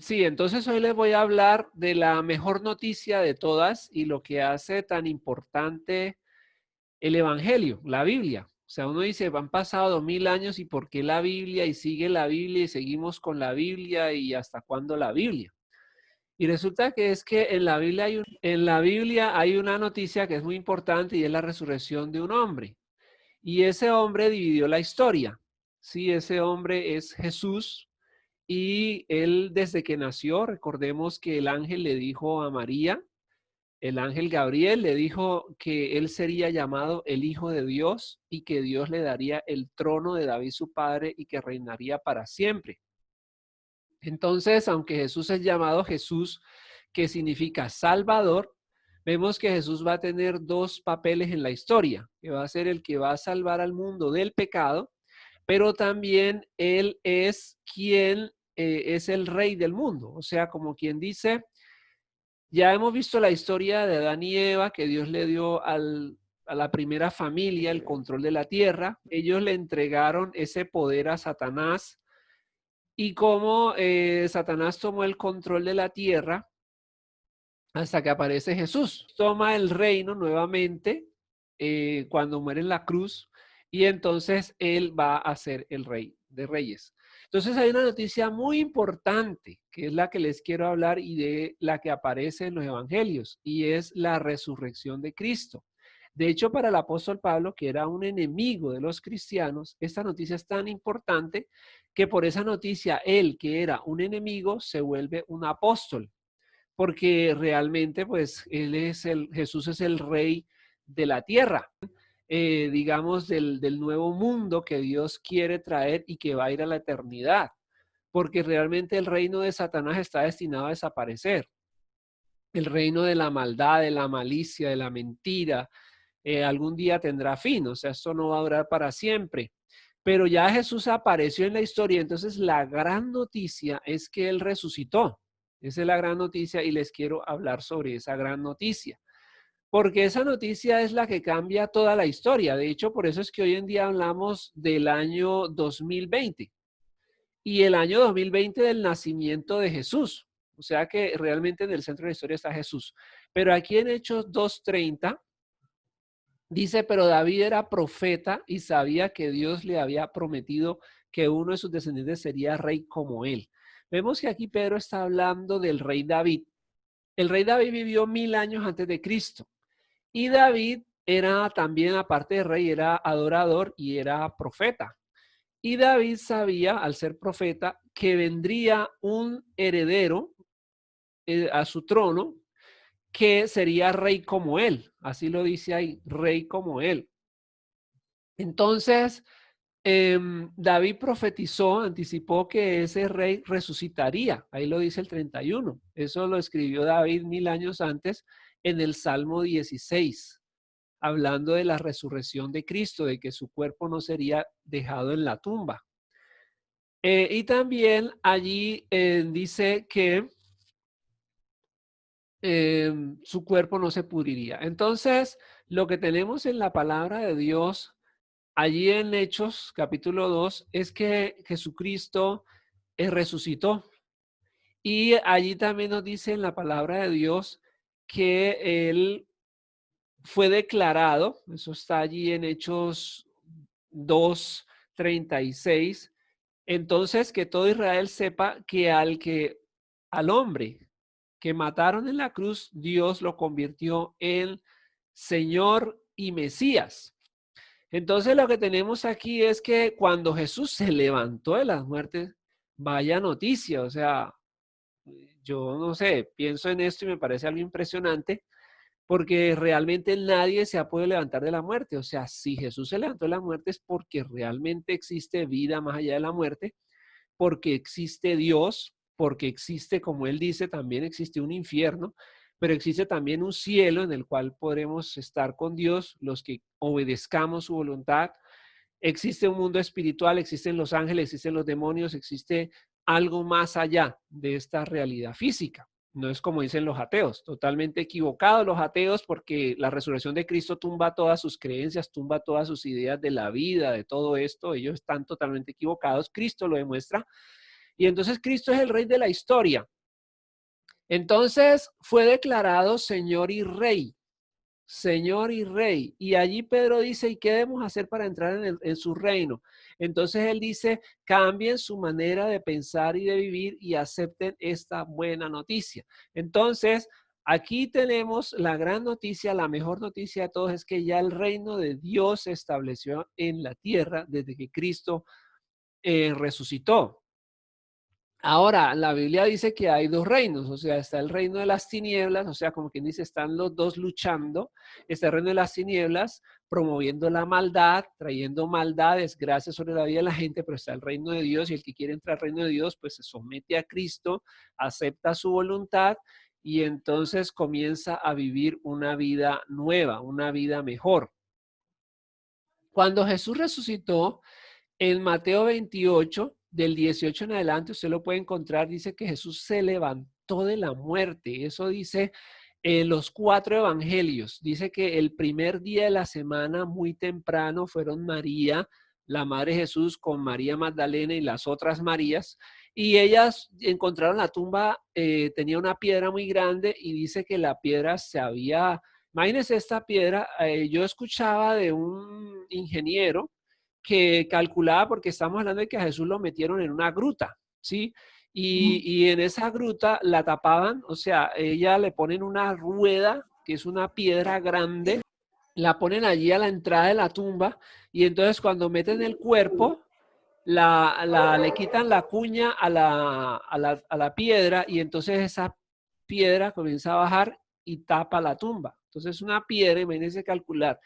Sí, entonces hoy les voy a hablar de la mejor noticia de todas y lo que hace tan importante el Evangelio, la Biblia. O sea, uno dice, han pasado 2000 años y ¿por qué la Biblia? Y sigue la Biblia y seguimos con la Biblia y ¿hasta cuándo la Biblia? Y resulta que es que en la Biblia hay una noticia que es muy importante y es la resurrección de un hombre. Y ese hombre dividió la historia. Sí, ese hombre es Jesús. Y él desde que nació, recordemos que el ángel le dijo a María, el ángel Gabriel le dijo que él sería llamado el Hijo de Dios y que Dios le daría el trono de David su padre y que reinaría para siempre. Entonces, aunque Jesús es llamado Jesús, que significa Salvador, vemos que Jesús va a tener dos papeles en la historia, que va a ser el que va a salvar al mundo del pecado, pero también Él es quien es el rey del mundo. O sea, como quien dice, ya hemos visto la historia de Adán y Eva, que Dios le dio a la primera familia el control de la tierra. Ellos le entregaron ese poder a Satanás y cómo Satanás tomó el control de la tierra hasta que aparece Jesús. Toma el reino nuevamente cuando muere en la cruz y entonces él va a ser el rey de reyes. Entonces hay una noticia muy importante que es la que les quiero hablar y de la que aparece en los evangelios y es la resurrección de Cristo. De hecho, para el apóstol Pablo, que era un enemigo de los cristianos, esta noticia es tan importante que por esa noticia él, que era un enemigo, se vuelve un apóstol porque realmente pues Jesús es el rey de la tierra, digamos del nuevo mundo que Dios quiere traer y que va a ir a la eternidad, porque realmente el reino de Satanás está destinado a desaparecer. El reino de la maldad, de la malicia, de la mentira, algún día tendrá fin, o sea, esto no va a durar para siempre. Pero ya Jesús apareció en la historia, entonces la gran noticia es que Él resucitó. Esa es la gran noticia y les quiero hablar sobre esa gran noticia. Porque esa noticia es la que cambia toda la historia. De hecho, por eso es que hoy en día hablamos del año 2020 y el año 2020 del nacimiento de Jesús. O sea que realmente en el centro de la historia está Jesús. Pero aquí en Hechos 2:30 dice, pero David era profeta y sabía que Dios le había prometido que uno de sus descendientes sería rey como él. Vemos que aquí Pedro está hablando del rey David. El rey David vivió 1000 años antes de Cristo. Y David era también, aparte de rey, era adorador y era profeta. Y David sabía, al ser profeta, que vendría un heredero a su trono que sería rey como él. Así lo dice ahí, rey como él. Entonces, David profetizó, anticipó que ese rey resucitaría. Ahí lo dice el 31. Eso lo escribió David 1000 años antes en el Salmo 16, hablando de la resurrección de Cristo, de que su cuerpo no sería dejado en la tumba. Y también allí dice que su cuerpo no se pudriría. Entonces, lo que tenemos en la palabra de Dios allí en Hechos capítulo 2 es que Jesucristo resucitó. Y allí también nos dice en la palabra de Dios que Él fue declarado, eso está allí en Hechos 2:36. Entonces que todo Israel sepa que al hombre que mataron en la cruz, Dios lo convirtió en Señor y Mesías. Entonces lo que tenemos aquí es que cuando Jesús se levantó de las muertes, vaya noticia, o sea, yo no sé, pienso en esto y me parece algo impresionante, porque realmente nadie se ha podido levantar de la muerte. O sea, si Jesús se levantó de la muerte es porque realmente existe vida más allá de la muerte, porque existe Dios, porque existe, como él dice, también existe un infierno, pero existe también un cielo en el cual podremos estar con Dios, los que obedezcamos su voluntad. Existe un mundo espiritual, existen los ángeles, existen los demonios, existe algo más allá de esta realidad física. No es como dicen los ateos, totalmente equivocados los ateos porque la resurrección de Cristo tumba todas sus creencias, tumba todas sus ideas de la vida, de todo esto. Ellos están totalmente equivocados. Cristo lo demuestra. Y entonces Cristo es el rey de la historia. Entonces fue declarado Señor y Rey. Señor y Rey. Y allí Pedro dice, ¿y qué debemos hacer para entrar en su reino? Entonces él dice, cambien su manera de pensar y de vivir y acepten esta buena noticia. Entonces, aquí tenemos la gran noticia, la mejor noticia de todos es que ya el reino de Dios se estableció en la tierra desde que Cristo resucitó. Ahora, la Biblia dice que hay dos reinos, o sea, está el reino de las tinieblas, o sea, como quien dice, están los dos luchando, está el reino de las tinieblas, promoviendo la maldad, trayendo maldad, desgracia sobre la vida de la gente, pero está el reino de Dios y el que quiere entrar al reino de Dios, pues se somete a Cristo, acepta su voluntad y entonces comienza a vivir una vida nueva, una vida mejor. Cuando Jesús resucitó, en Mateo 28, del 18 en adelante, usted lo puede encontrar, dice que Jesús se levantó de la muerte. Eso dice en los 4 evangelios. Dice que el primer día de la semana, muy temprano, fueron María, la madre de Jesús, con María Magdalena y las otras Marías. Y ellas encontraron la tumba, tenía una piedra muy grande y dice que la piedra se había... Imagínense esta piedra, yo escuchaba de un ingeniero que calculaba, porque estamos hablando de que a Jesús lo metieron en una gruta, ¿sí? Y en esa gruta la tapaban, o sea, ella le ponen una rueda, que es una piedra grande, la ponen allí a la entrada de la tumba, y entonces cuando meten el cuerpo, le quitan la cuña a la piedra, y entonces esa piedra comienza a bajar y tapa la tumba. Entonces una piedra, imagínense calcular,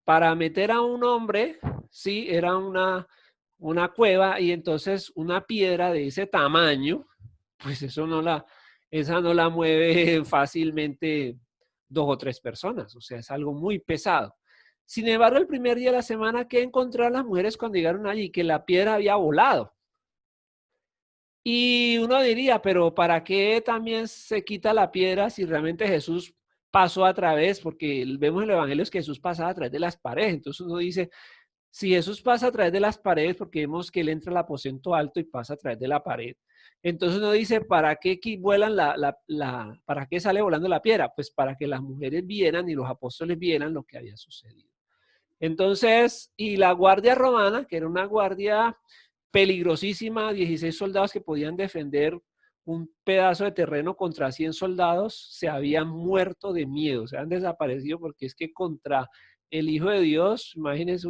para meter a un hombre, sí, era una cueva y entonces una piedra de ese tamaño, pues esa no la mueve fácilmente 2 o 3 personas, o sea, es algo muy pesado. Sin embargo, el primer día de la semana, ¿qué encontraron las mujeres cuando llegaron allí? Que la piedra había volado. Y uno diría, pero ¿para qué también se quita la piedra si realmente Jesús pasó a través? Porque vemos en el Evangelio que Jesús pasaba a través de las paredes. Entonces uno dice, si Jesús pasa a través de las paredes, porque vemos que él entra al aposento alto y pasa a través de la pared. Entonces uno dice, ¿para qué vuelan para qué sale volando la piedra? Pues para que las mujeres vieran y los apóstoles vieran lo que había sucedido. Entonces, y la guardia romana, que era una guardia peligrosísima, 16 soldados que podían defender un pedazo de terreno contra 100 soldados, se habían muerto de miedo, se han desaparecido porque es que contra el Hijo de Dios, imagínense,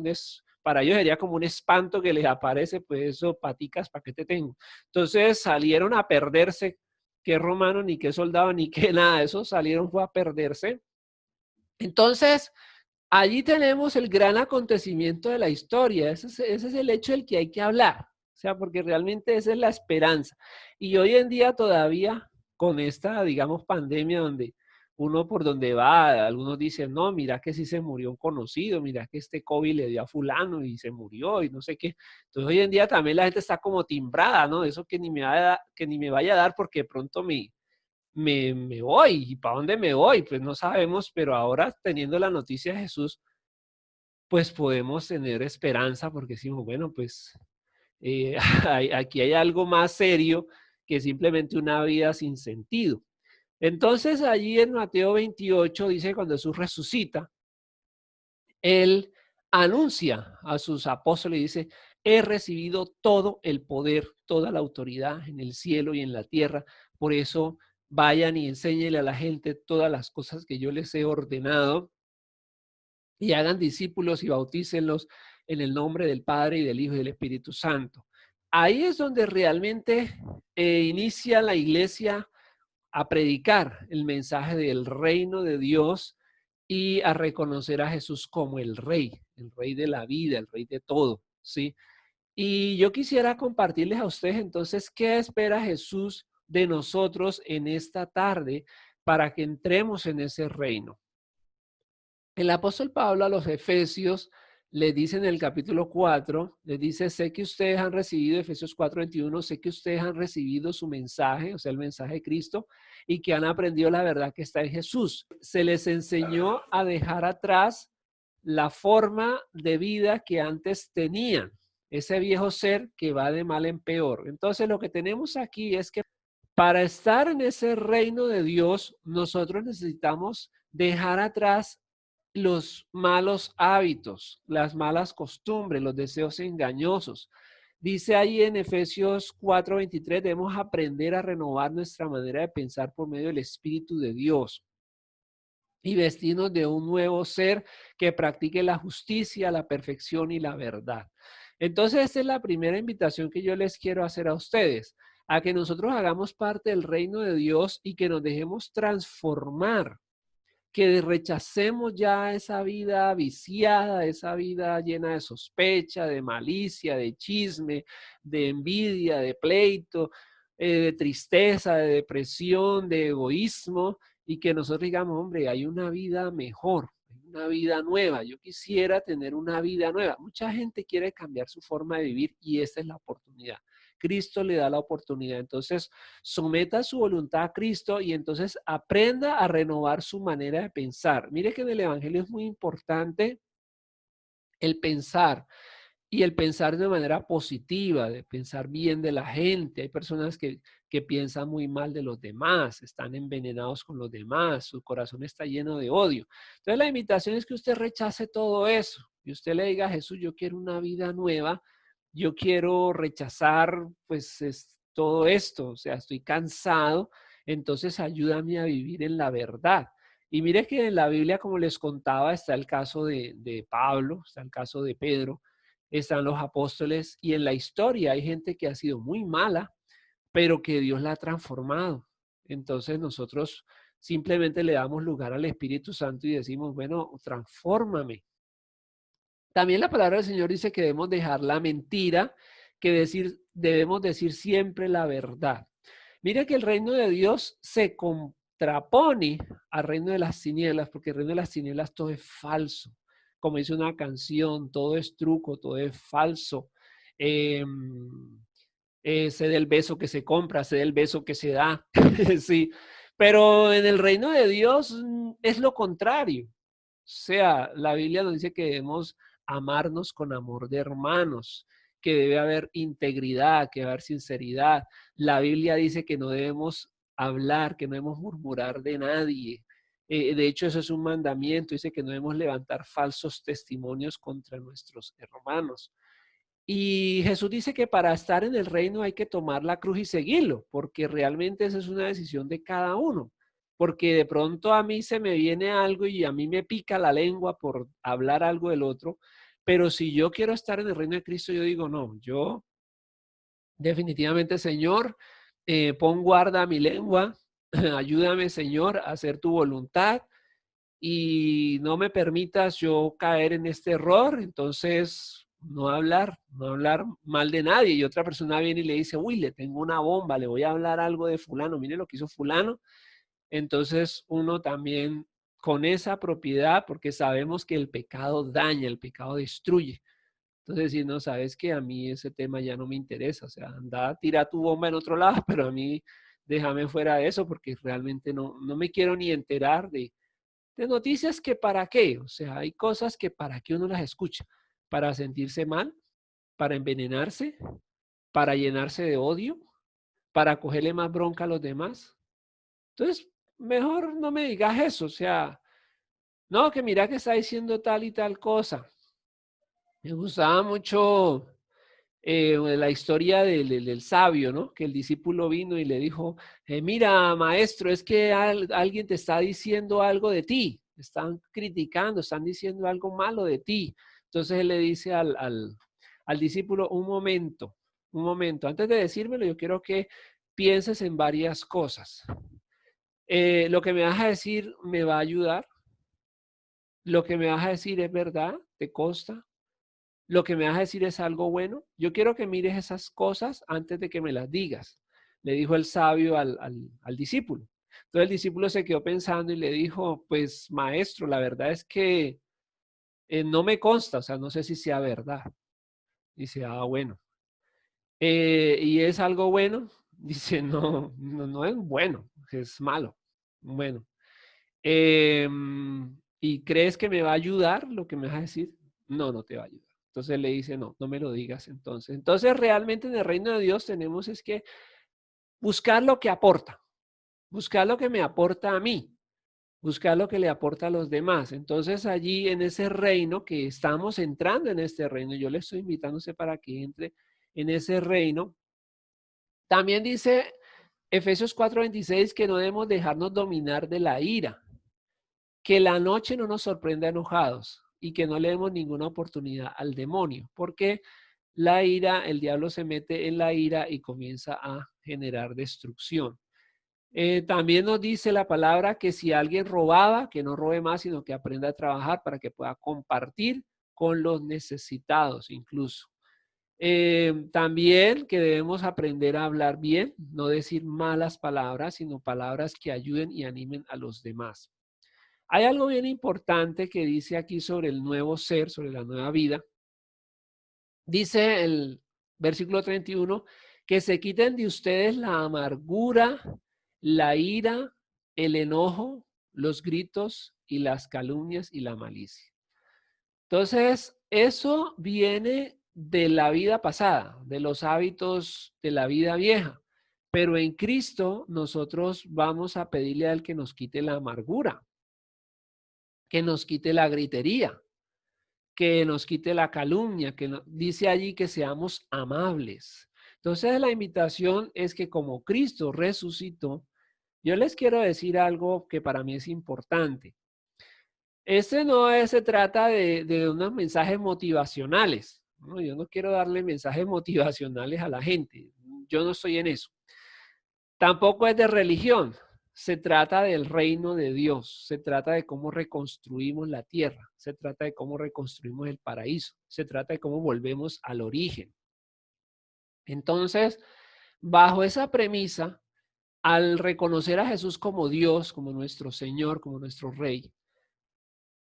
para ellos sería como un espanto que les aparece, pues eso, paticas, ¿para qué te tengo? Entonces salieron a perderse, qué romano, ni qué soldado, ni qué nada de eso, salieron fue a perderse. Entonces, allí tenemos el gran acontecimiento de la historia. Ese es el hecho del que hay que hablar. O sea, porque realmente esa es la esperanza. Y hoy en día todavía con esta, digamos, pandemia donde uno por donde va, algunos dicen, no, mira que sí se murió un conocido, mira que este COVID le dio a fulano y se murió y no sé qué. Entonces hoy en día también la gente está como timbrada, ¿no? Eso que ni me vaya a dar porque pronto me voy. ¿Y para dónde me voy? Pues no sabemos, pero ahora teniendo la noticia de Jesús, pues podemos tener esperanza porque decimos, bueno, pues aquí hay algo más serio que simplemente una vida sin sentido. Entonces allí en Mateo 28 dice cuando Jesús resucita, él anuncia a sus apóstoles y dice, he recibido todo el poder, toda la autoridad en el cielo y en la tierra. Por eso vayan y enséñenle a la gente todas las cosas que yo les he ordenado y hagan discípulos y bautícenlos en el nombre del Padre y del Hijo y del Espíritu Santo. Ahí es donde realmente inicia la iglesia a predicar el mensaje del reino de Dios y a reconocer a Jesús como el rey de la vida, el rey de todo, ¿sí? Y yo quisiera compartirles a ustedes entonces qué espera Jesús de nosotros en esta tarde para que entremos en ese reino. El apóstol Pablo a los Efesios le dice en el capítulo 4, le dice, sé que ustedes han recibido, Efesios 4:21, sé que ustedes han recibido su mensaje, o sea, el mensaje de Cristo, y que han aprendido la verdad que está en Jesús. Se les enseñó a dejar atrás la forma de vida que antes tenían. ese viejo ser que va de mal en peor. Entonces lo que tenemos aquí es que para estar en ese reino de Dios, nosotros necesitamos dejar atrás los malos hábitos, las malas costumbres, los deseos engañosos. Dice ahí en Efesios 4:23, debemos aprender a renovar nuestra manera de pensar por medio del Espíritu de Dios y vestirnos de un nuevo ser que practique la justicia, la perfección y la verdad. Entonces, esta es la primera invitación que yo les quiero hacer a ustedes, a que nosotros hagamos parte del reino de Dios y que nos dejemos transformar, que rechacemos ya esa vida viciada, esa vida llena de sospecha, de malicia, de chisme, de envidia, de pleito, de tristeza, de depresión, de egoísmo, y que nosotros digamos, hombre, hay una vida mejor, hay una vida nueva. Yo quisiera tener una vida nueva. Mucha gente quiere cambiar su forma de vivir y esta es la oportunidad. Cristo le da la oportunidad. Entonces, someta su voluntad a Cristo y entonces aprenda a renovar su manera de pensar. Mire que en el Evangelio es muy importante el pensar y el pensar de manera positiva, de pensar bien de la gente. Hay personas que piensan muy mal de los demás, están envenenados con los demás, su corazón está lleno de odio. Entonces la invitación es que usted rechace todo eso y usted le diga a Jesús, yo quiero una vida nueva, yo quiero rechazar todo esto, o sea, estoy cansado, entonces ayúdame a vivir en la verdad. Y mire que en la Biblia, como les contaba, está el caso de Pablo, está el caso de Pedro, están los apóstoles y en la historia hay gente que ha sido muy mala, pero que Dios la ha transformado. Entonces nosotros simplemente le damos lugar al Espíritu Santo y decimos, bueno, transfórmame. También la palabra del Señor dice que debemos dejar la mentira, debemos decir siempre la verdad. Mira que el reino de Dios se contrapone al reino de las tinieblas, porque el reino de las tinieblas todo es falso. Como dice una canción, todo es truco, todo es falso. Eh, sé del beso que se compra, sé del beso que se da. Sí, pero en el reino de Dios es lo contrario. O sea, la Biblia nos dice que debemos amarnos con amor de hermanos, que debe haber integridad, que debe haber sinceridad. La Biblia dice que no debemos hablar, que no debemos murmurar de nadie. De hecho, eso es un mandamiento. Dice que no debemos levantar falsos testimonios contra nuestros hermanos. Y Jesús dice que para estar en el reino hay que tomar la cruz y seguirlo, porque realmente esa es una decisión de cada uno. Porque de pronto a mí se me viene algo y a mí me pica la lengua por hablar algo del otro, pero si yo quiero estar en el reino de Cristo, yo digo, no, yo definitivamente, Señor, pon guarda a mi lengua, ayúdame, Señor, a hacer tu voluntad y no me permitas yo caer en este error, entonces no hablar mal de nadie. Y otra persona viene y le dice, uy, le tengo una bomba, le voy a hablar algo de fulano, mire lo que hizo fulano. Entonces uno también con esa propiedad, porque sabemos que el pecado daña, el pecado destruye. Entonces, si no sabes que a mí ese tema ya no me interesa, o sea, anda, tira tu bomba en otro lado, pero a mí déjame fuera de eso porque realmente no me quiero ni enterar de noticias que para qué, o sea, hay cosas que para qué uno las escucha, para sentirse mal, para envenenarse, para llenarse de odio, para cogerle más bronca a los demás. Entonces, mejor no me digas eso, o sea, no, que mira que está diciendo tal y tal cosa. Me gustaba mucho la historia del sabio, ¿no? Que el discípulo vino y le dijo, mira, maestro, es que alguien te está diciendo algo de ti, están criticando, están diciendo algo malo de ti. Entonces él le dice al discípulo, un momento, antes de decírmelo, yo quiero que pienses en varias cosas. Lo que me vas a decir me va a ayudar, lo que me vas a decir es verdad, te consta. Lo que me vas a decir es algo bueno. Yo quiero que mires esas cosas antes de que me las digas, le dijo el sabio al discípulo. Entonces el discípulo se quedó pensando y le dijo, pues maestro, la verdad es que no me consta, o sea, no sé si sea verdad. Dice, ah, bueno. ¿Y es algo bueno? Dice, no es bueno, es malo. Bueno. ¿Y crees que me va a ayudar lo que me vas a decir? No te va a ayudar. Entonces le dice, no, no me lo digas entonces. Entonces realmente en el reino de Dios tenemos es que buscar lo que aporta, buscar lo que me aporta a mí, buscar lo que le aporta a los demás. Entonces allí en ese reino que estamos entrando en este reino, yo le estoy invitándose para que entre en ese reino. También dice Efesios 4:26 que no debemos dejarnos dominar de la ira, que la noche no nos sorprenda enojados y que no le demos ninguna oportunidad al demonio, porque la ira, el diablo se mete en la ira y comienza a generar destrucción. También nos dice la palabra que si alguien robaba, que no robe más, sino que aprenda a trabajar para que pueda compartir con los necesitados incluso. También que debemos aprender a hablar bien, no decir malas palabras, sino palabras que ayuden y animen a los demás. Hay algo bien importante que dice aquí sobre el nuevo ser, sobre la nueva vida. Dice el versículo 31, que se quiten de ustedes la amargura, la ira, el enojo, los gritos y las calumnias y la malicia. Entonces, eso viene de la vida pasada, de los hábitos de la vida vieja. Pero en Cristo nosotros vamos a pedirle a Él que nos quite la amargura, que nos quite la gritería, que nos quite la calumnia, dice allí que seamos amables. Entonces la invitación es que como Cristo resucitó, yo les quiero decir algo que para mí es importante. Este no se trata de unos mensajes motivacionales, ¿no? Yo no quiero darle mensajes motivacionales a la gente. Yo no estoy en eso. Tampoco es de religión. Se trata del reino de Dios. Se trata de cómo reconstruimos la tierra. Se trata de cómo reconstruimos el paraíso. Se trata de cómo volvemos al origen. Entonces, bajo esa premisa, al reconocer a Jesús como Dios, como nuestro Señor, como nuestro Rey,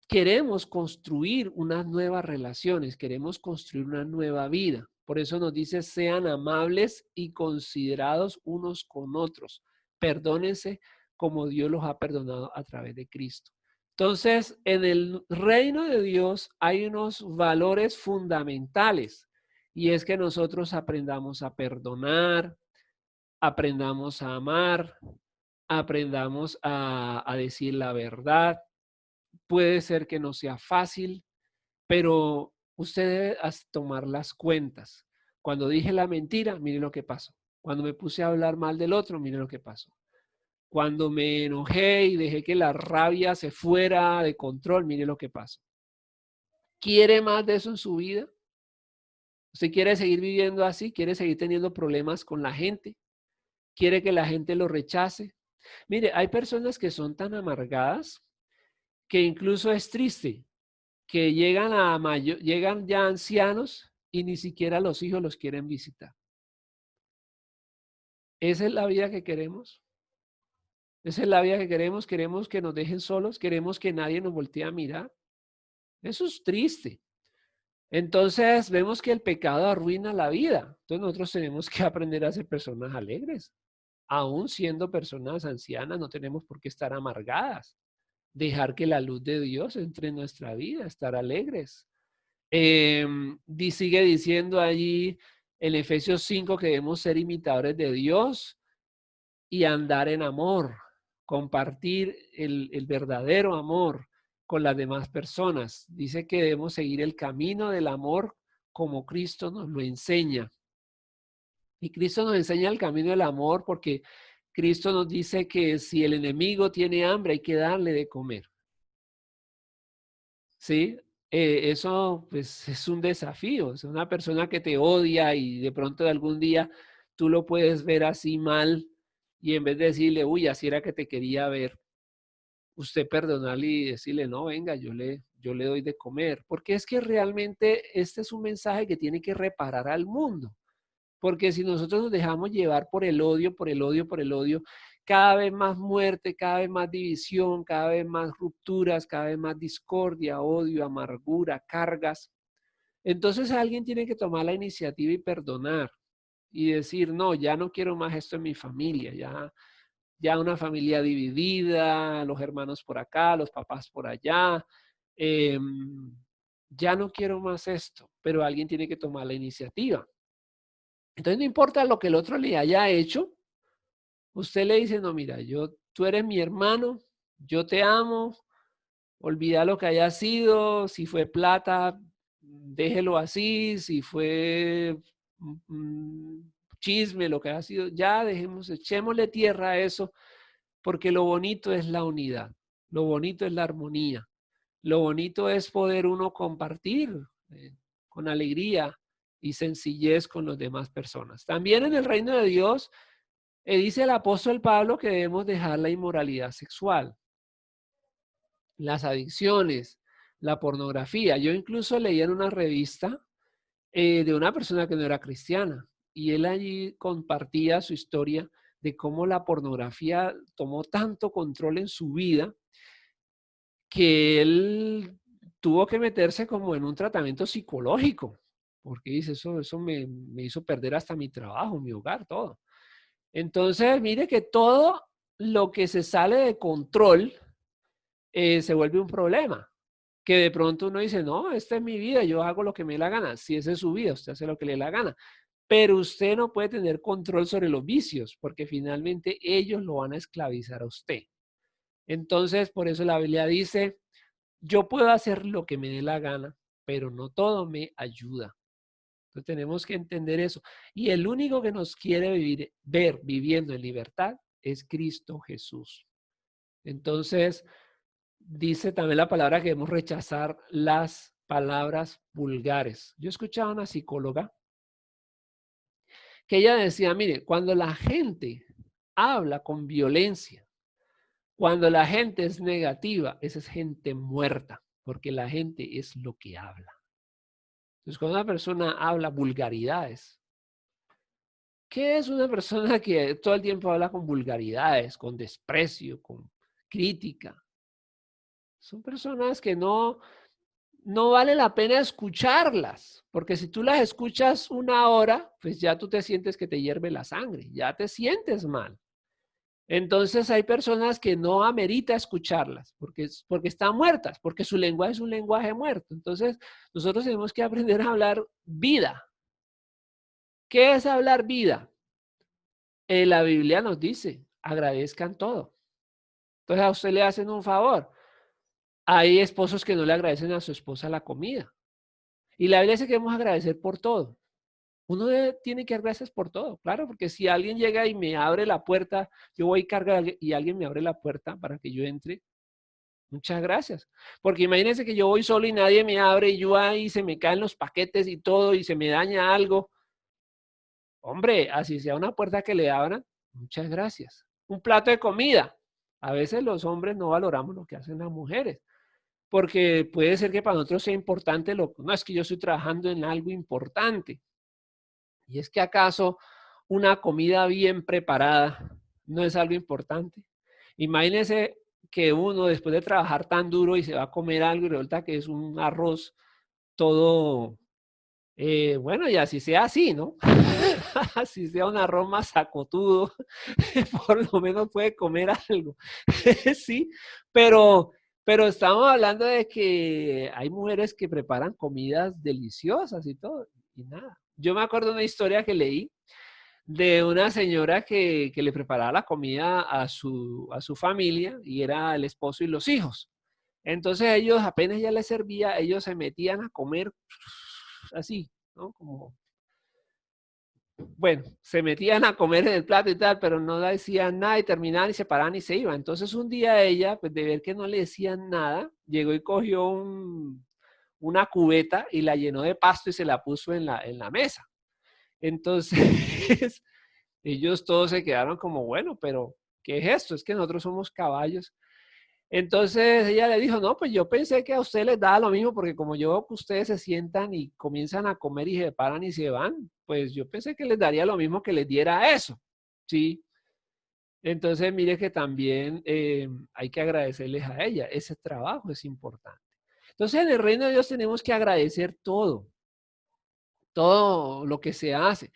queremos construir unas nuevas relaciones, queremos construir una nueva vida. Por eso nos dice, sean amables y considerados unos con otros. Perdónense como Dios los ha perdonado a través de Cristo. Entonces, en el reino de Dios hay unos valores fundamentales y es que nosotros aprendamos a perdonar, aprendamos a amar, aprendamos a decir la verdad. Puede ser que no sea fácil, pero usted debe tomar las cuentas. Cuando dije la mentira, mire lo que pasó. Cuando me puse a hablar mal del otro, mire lo que pasó. Cuando me enojé y dejé que la rabia se fuera de control, mire lo que pasó. ¿Quiere más de eso en su vida? ¿Usted quiere seguir viviendo así? ¿Quiere seguir teniendo problemas con la gente? ¿Quiere que la gente lo rechace? Mire, hay personas que son tan amargadas que incluso es triste que llegan ya ancianos y ni siquiera los hijos los quieren visitar. ¿Esa es la vida que queremos? ¿Esa es la vida que queremos? ¿Queremos que nos dejen solos? ¿Queremos que nadie nos voltee a mirar? Eso es triste. Entonces vemos que el pecado arruina la vida. Entonces nosotros tenemos que aprender a ser personas alegres. Aún siendo personas ancianas, no tenemos por qué estar amargadas. Dejar que la luz de Dios entre en nuestra vida, estar alegres. Sigue diciendo allí en Efesios 5 que debemos ser imitadores de Dios y andar en amor, compartir el verdadero amor con las demás personas. Dice que debemos seguir el camino del amor como Cristo nos lo enseña. Y Cristo nos enseña el camino del amor porque Cristo nos dice que si el enemigo tiene hambre hay que darle de comer. ¿Sí? Eso pues es un desafío. Es una persona que te odia y de pronto de algún día tú lo puedes ver así mal y en vez de decirle, uy, así era que te quería ver, usted perdonarle y decirle, no, venga, yo le doy de comer. Porque es que realmente este es un mensaje que tiene que reparar al mundo. Porque si nosotros nos dejamos llevar por el odio, por el odio, por el odio, cada vez más muerte, cada vez más división, cada vez más rupturas, cada vez más discordia, odio, amargura, cargas. Entonces alguien tiene que tomar la iniciativa y perdonar y decir, no, ya no quiero más esto en mi familia, ya una familia dividida, los hermanos por acá, los papás por allá. ya no quiero más esto, pero alguien tiene que tomar la iniciativa. Entonces no importa lo que el otro le haya hecho, usted le dice, no, mira, tú eres mi hermano, yo te amo, olvida lo que haya sido, si fue plata, déjelo así, si fue chisme, lo que haya sido, ya dejemos, echémosle tierra a eso, porque lo bonito es la unidad, lo bonito es la armonía, lo bonito es poder uno compartir con alegría y sencillez con las demás personas. También en el reino de Dios, dice el apóstol Pablo que debemos dejar la inmoralidad sexual, las adicciones, la pornografía. Yo incluso leía en una revista de una persona que no era cristiana y él allí compartía su historia de cómo la pornografía tomó tanto control en su vida que él tuvo que meterse como en un tratamiento psicológico, porque dice, eso me hizo perder hasta mi trabajo, mi hogar, todo. Entonces, mire que todo lo que se sale de control se vuelve un problema. Que de pronto uno dice, no, esta es mi vida, yo hago lo que me dé la gana. Si esa es su vida, usted hace lo que le dé la gana. Pero usted no puede tener control sobre los vicios, porque finalmente ellos lo van a esclavizar a usted. Entonces, por eso la Biblia dice, yo puedo hacer lo que me dé la gana, pero no todo me ayuda. Entonces tenemos que entender eso. Y el único que nos quiere ver viviendo en libertad es Cristo Jesús. Entonces, dice también la palabra que debemos rechazar las palabras vulgares. Yo escuchaba a una psicóloga que ella decía, mire, cuando la gente habla con violencia, cuando la gente es negativa, esa es gente muerta, porque la gente es lo que habla. Entonces, cuando una persona habla vulgaridades, ¿qué es una persona que todo el tiempo habla con vulgaridades, con desprecio, con crítica? Son personas que no vale la pena escucharlas, porque si tú las escuchas una hora, pues ya tú te sientes que te hierve la sangre, ya te sientes mal. Entonces hay personas que no amerita escucharlas porque están muertas, porque su lenguaje es un lenguaje muerto. Entonces nosotros tenemos que aprender a hablar vida. ¿Qué es hablar vida? La Biblia nos dice, agradezcan todo. Entonces a usted le hacen un favor. Hay esposos que no le agradecen a su esposa la comida. Y la Biblia dice que debemos agradecer por todo. Uno tiene que dar gracias por todo, claro, porque si alguien llega y me abre la puerta, yo voy a cargar y alguien me abre la puerta para que yo entre, muchas gracias. Porque imagínense que yo voy solo y nadie me abre y yo ahí se me caen los paquetes y todo y se me daña algo. Hombre, así sea una puerta que le abran, muchas gracias. Un plato de comida. A veces los hombres no valoramos lo que hacen las mujeres, porque puede ser que para nosotros sea importante no es que yo estoy trabajando en algo importante. Y es que acaso una comida bien preparada no es algo importante. Imagínense que uno después de trabajar tan duro y se va a comer algo y resulta que es un arroz todo, bueno, y así sea así, ¿no? Así sea un arroz masacotudo, por lo menos puede comer algo. Sí, pero estamos hablando de que hay mujeres que preparan comidas deliciosas y todo, y nada. Yo me acuerdo de una historia que leí de una señora que le preparaba la comida a su familia y era el esposo y los hijos. Entonces ellos apenas ya les servía, ellos se metían a comer así, ¿no? Como, bueno, se metían a comer en el plato y tal, pero no le decían nada y terminaban y se paraban y se iban. Entonces un día ella, pues de ver que no le decían nada, llegó y cogió una cubeta y la llenó de pasto y se la puso en la mesa. Entonces, ellos todos se quedaron como, bueno, pero ¿qué es esto? Es que nosotros somos caballos. Entonces ella le dijo, no, pues yo pensé que a ustedes les daba lo mismo, porque como yo veo que ustedes se sientan y comienzan a comer y se paran y se van, pues yo pensé que les daría lo mismo que les diera eso. Sí. Entonces mire que también hay que agradecerles a ella. Ese trabajo es importante. Entonces en el reino de Dios tenemos que agradecer todo lo que se hace.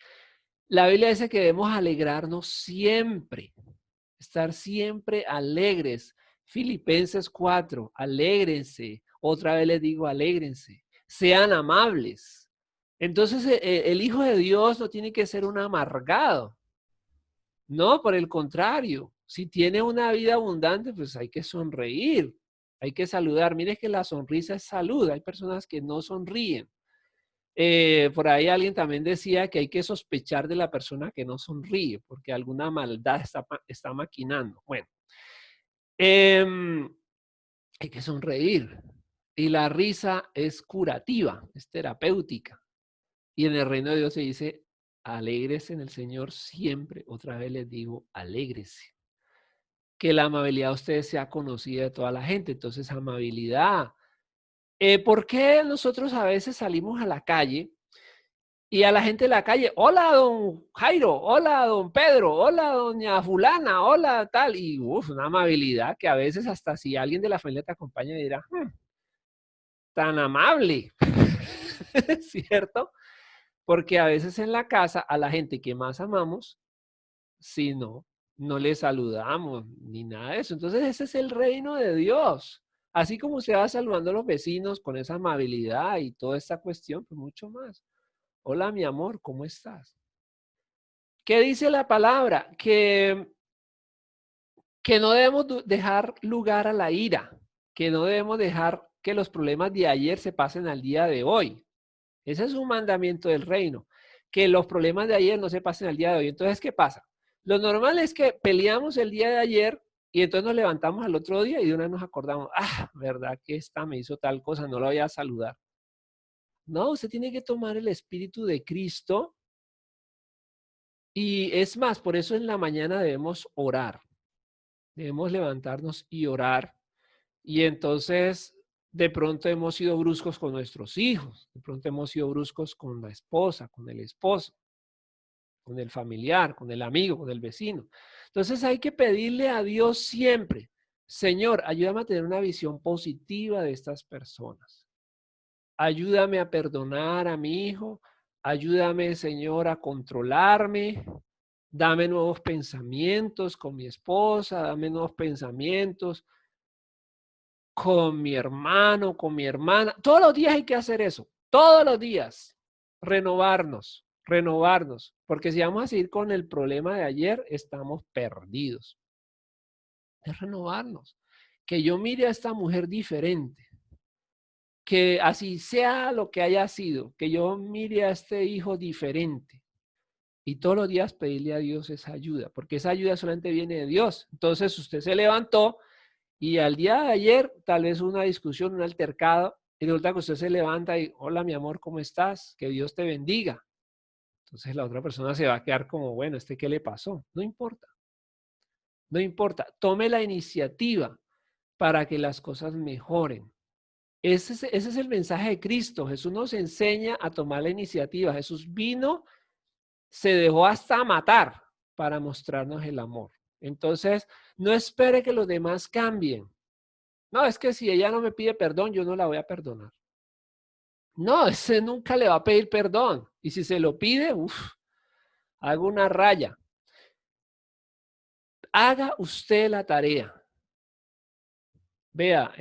La Biblia dice que debemos alegrarnos siempre, estar siempre alegres. Filipenses 4, alégrense. Otra vez les digo, alégrense. sean amables. Entonces, el hijo de Dios no tiene que ser un amargado. No, por el contrario, si tiene una vida abundante, pues hay que sonreír, hay que saludar. Mire que la sonrisa es salud. Hay personas que no sonríen. Por ahí alguien también decía que hay que sospechar de la persona que no sonríe, porque alguna maldad está maquinando. Bueno, hay que sonreír. Y la risa es curativa, es terapéutica. Y en el reino de Dios se dice, alégrese en el Señor siempre. Otra vez les digo, alégrese. Que la amabilidad de ustedes sea conocida de toda la gente. Entonces, amabilidad. ¿Por qué nosotros a veces salimos a la calle y a la gente de la calle, hola, don Jairo, hola, don Pedro, hola, doña fulana, hola, tal? Y una amabilidad que a veces hasta si alguien de la familia te acompaña dirá, tan amable, ¿cierto? Porque a veces en la casa a la gente que más amamos, si no le saludamos ni nada de eso. Entonces ese es el reino de Dios. Así como se va saludando a los vecinos con esa amabilidad y toda esta cuestión, pues mucho más. Hola, mi amor, ¿cómo estás? ¿Qué dice la palabra? Que no debemos dejar lugar a la ira, que no debemos dejar que los problemas de ayer se pasen al día de hoy. Ese es un mandamiento del reino, que los problemas de ayer no se pasen al día de hoy. Entonces, ¿qué pasa? Lo normal es que peleamos el día de ayer y entonces nos levantamos al otro día y de una vez nos acordamos, verdad que esta me hizo tal cosa, no la voy a saludar. No, usted tiene que tomar el espíritu de Cristo y es más, por eso en la mañana debemos orar, debemos levantarnos y orar. Y entonces, de pronto hemos sido bruscos con nuestros hijos, de pronto hemos sido bruscos con la esposa, con el esposo, con el familiar, con el amigo, con el vecino. Entonces hay que pedirle a Dios siempre, Señor, ayúdame a tener una visión positiva de estas personas. Ayúdame a perdonar a mi hijo. Ayúdame, Señor, a controlarme. Dame nuevos pensamientos con mi esposa. Dame nuevos pensamientos con mi hermano, con mi hermana. Todos los días hay que hacer eso. Todos los días. Renovarnos, renovarnos. Porque si vamos a seguir con el problema de ayer, estamos perdidos. Es renovarnos. Que yo mire a esta mujer diferente. Que así sea lo que haya sido. Que yo mire a este hijo diferente. Y todos los días pedirle a Dios esa ayuda. Porque esa ayuda solamente viene de Dios. Entonces usted se levantó. Y al día de ayer, tal vez una discusión, un altercado, y resulta que usted se levanta y, hola, mi amor, ¿cómo estás? Que Dios te bendiga. Entonces la otra persona se va a quedar como, bueno, ¿este qué le pasó? No importa, no importa. Tome la iniciativa para que las cosas mejoren. Ese es el mensaje de Cristo. Jesús nos enseña a tomar la iniciativa. Jesús vino, se dejó hasta matar para mostrarnos el amor. Entonces, no espere que los demás cambien. No, es que si ella no me pide perdón, yo no la voy a perdonar. No, ese nunca le va a pedir perdón. Y si se lo pide, haga una raya. Haga usted la tarea. Vea,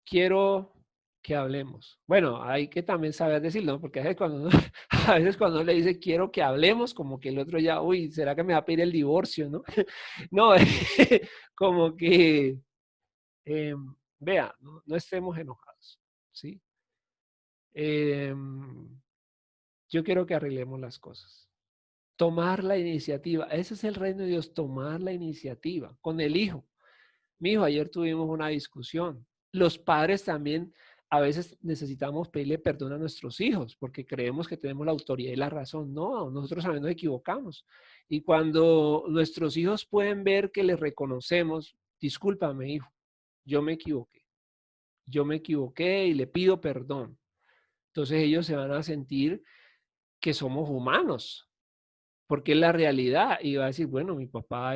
quiero que hablemos. Bueno, hay que también saber decirlo, ¿no? Porque a veces cuando a veces cuando uno le dice quiero que hablemos, como que el otro ya, uy, ¿será que me va a pedir el divorcio, no? No, como que, vea, no estemos enojados, ¿sí? Yo quiero que arreglemos las cosas. Tomar la iniciativa. Ese es el reino de Dios, tomar la iniciativa con el hijo. Mi hijo, ayer tuvimos una discusión. Los padres también a veces necesitamos pedirle perdón a nuestros hijos porque creemos que tenemos la autoridad y la razón. No, nosotros también nos equivocamos. Y cuando nuestros hijos pueden ver que les reconocemos, discúlpame, hijo, yo me equivoqué. Yo me equivoqué y le pido perdón. Entonces ellos se van a sentir que somos humanos, porque es la realidad. Y va a decir, bueno, mi papá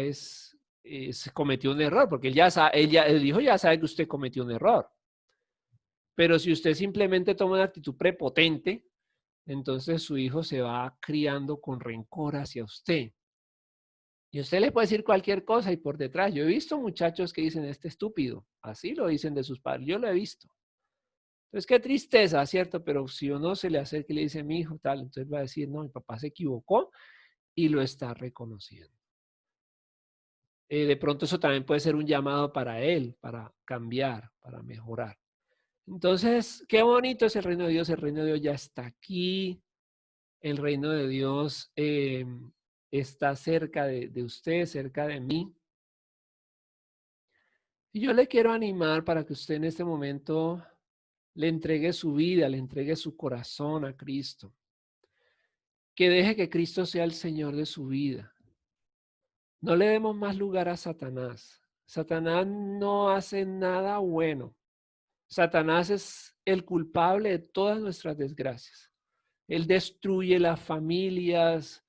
cometió un error, porque el hijo ya sabe que usted cometió un error. Pero si usted simplemente toma una actitud prepotente, entonces su hijo se va criando con rencor hacia usted. Y usted le puede decir cualquier cosa y por detrás, yo he visto muchachos que dicen, este estúpido, así lo dicen de sus padres, yo lo he visto. Entonces, qué tristeza, ¿cierto? Pero si uno se le acerca y le dice, mi hijo, tal, entonces va a decir, no, mi papá se equivocó y lo está reconociendo. De pronto eso también puede ser un llamado para él, para cambiar, para mejorar. Entonces, qué bonito es el reino de Dios. El reino de Dios ya está aquí. El reino de Dios está cerca de usted, cerca de mí. Y yo le quiero animar para que usted en este momento le entregue su vida, le entregue su corazón a Cristo. Que deje que Cristo sea el Señor de su vida. No le demos más lugar a Satanás. Satanás no hace nada bueno. Satanás es el culpable de todas nuestras desgracias. Él destruye las familias,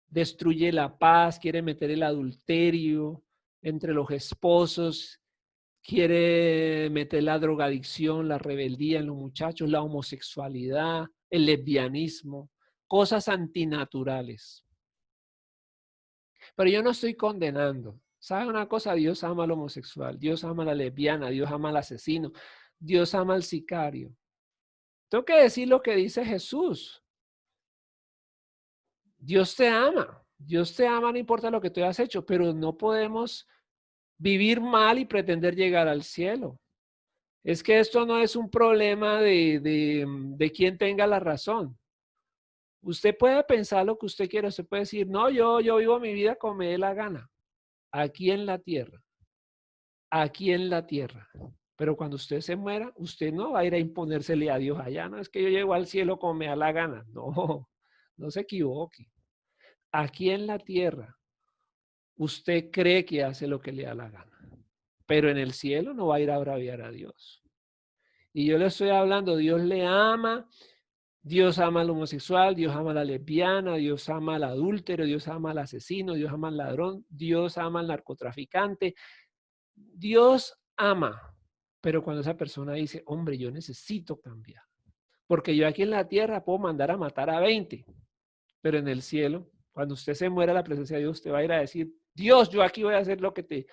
destruye la paz, quiere meter el adulterio entre los esposos, quiere meter la drogadicción, la rebeldía en los muchachos, la homosexualidad, el lesbianismo, cosas antinaturales. Pero yo no estoy condenando. ¿Sabe una cosa? Dios ama al homosexual, Dios ama a la lesbiana, Dios ama al asesino, Dios ama al sicario. Tengo que decir lo que dice Jesús. Dios te ama, no importa lo que tú hayas hecho, pero no podemos vivir mal y pretender llegar al cielo. Es que esto no es un problema de quien tenga la razón. Usted puede pensar lo que usted quiera, usted puede decir, no, yo vivo mi vida como me dé la gana, aquí en la tierra, aquí en la tierra. Pero cuando usted se muera, usted no va a ir a imponérsele a Dios allá, no es que yo llego al cielo como me da la gana. No, no se equivoque. Aquí en la tierra, usted cree que hace lo que le da la gana, pero en el cielo no va a ir a braviar a Dios. Y yo le estoy hablando, Dios le ama, Dios ama al homosexual, Dios ama a la lesbiana, Dios ama al adúltero, Dios ama al asesino, Dios ama al ladrón, Dios ama al narcotraficante. Dios ama, pero cuando esa persona dice, hombre, yo necesito cambiar, porque yo aquí en la tierra puedo mandar a matar a 20, pero en el cielo, cuando usted se muera, la presencia de Dios te va a ir a decir, Dios, yo aquí voy a hacer lo que te,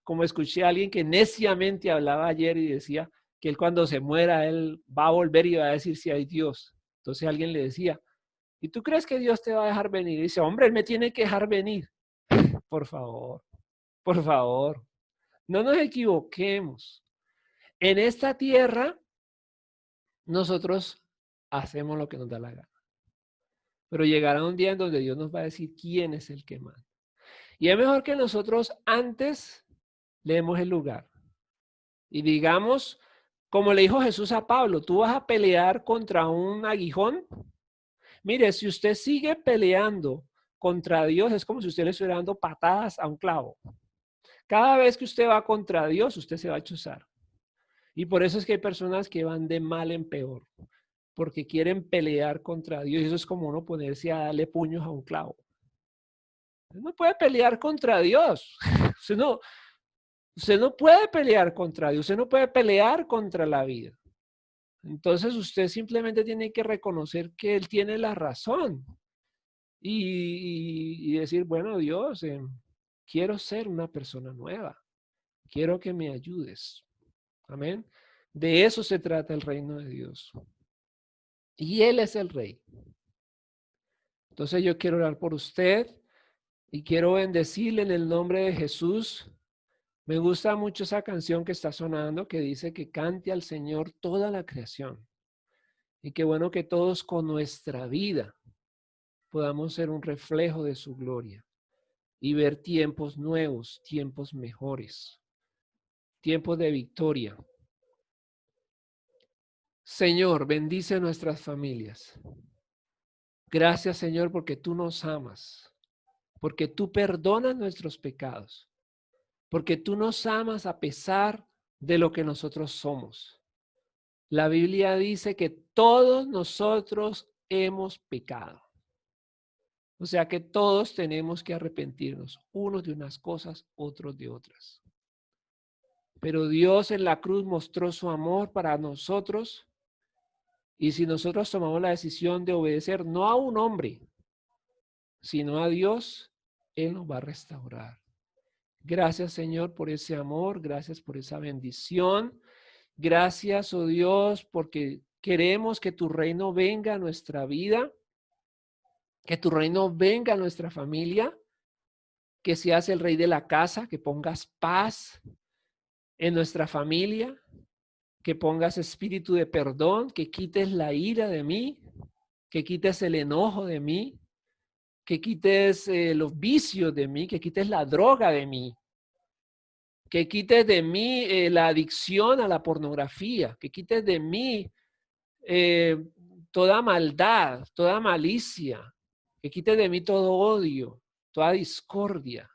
como escuché a alguien que neciamente hablaba ayer y decía que él cuando se muera, él va a volver y va a decir si hay Dios. Entonces alguien le decía, ¿y tú crees que Dios te va a dejar venir? Y dice, hombre, él me tiene que dejar venir. Por favor, por favor, no nos equivoquemos. En esta tierra, nosotros hacemos lo que nos da la gana. Pero llegará un día en donde Dios nos va a decir quién es el que manda. Y es mejor que nosotros antes le demos el lugar. Y digamos, como le dijo Jesús a Pablo, tú vas a pelear contra un aguijón. Mire, si usted sigue peleando contra Dios, es como si usted le estuviera dando patadas a un clavo. Cada vez que usted va contra Dios, usted se va a chuzar. Y por eso es que hay personas que van de mal en peor, porque quieren pelear contra Dios. Y eso es como uno ponerse a darle puños a un clavo. Usted no puede pelear contra Dios. Usted no puede pelear contra Dios. Usted no puede pelear contra la vida. Entonces usted simplemente tiene que reconocer que Él tiene la razón y decir, bueno, Dios, quiero ser una persona nueva. Quiero que me ayudes. Amén. De eso se trata el reino de Dios. Y Él es el rey. Entonces yo quiero orar por usted y quiero bendecirle en el nombre de Jesús. Me gusta mucho esa canción que está sonando que dice que cante al Señor toda la creación. Y qué bueno que todos con nuestra vida podamos ser un reflejo de su gloria y ver tiempos nuevos, tiempos mejores, tiempos de victoria. Señor, bendice nuestras familias. Gracias, Señor, porque tú nos amas, porque tú perdonas nuestros pecados, porque tú nos amas a pesar de lo que nosotros somos. La Biblia dice que todos nosotros hemos pecado. O sea que todos tenemos que arrepentirnos, unos de unas cosas, otros de otras. Pero Dios en la cruz mostró su amor para nosotros y si nosotros tomamos la decisión de obedecer no a un hombre, sino a Dios, Él nos va a restaurar. Gracias, Señor, por ese amor, gracias por esa bendición Gracias, oh Dios, porque queremos que tu reino venga a nuestra vida, que tu reino venga a nuestra familia, que seas el rey de la casa, que pongas paz en nuestra familia, que pongas espíritu de perdón, que quites la ira de mí, que quites el enojo de mí, que quites los vicios de mí, que quites la droga de mí, que quites de mí la adicción a la pornografía, que quites de mí eh, toda maldad, toda malicia, que quites de mí todo odio, toda discordia,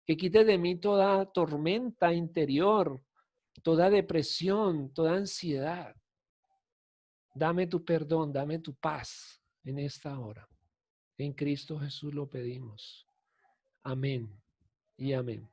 que quites de mí toda tormenta interior, toda depresión, toda ansiedad. Dame tu perdón, dame tu paz en esta hora. En Cristo Jesús lo pedimos. Amén y amén.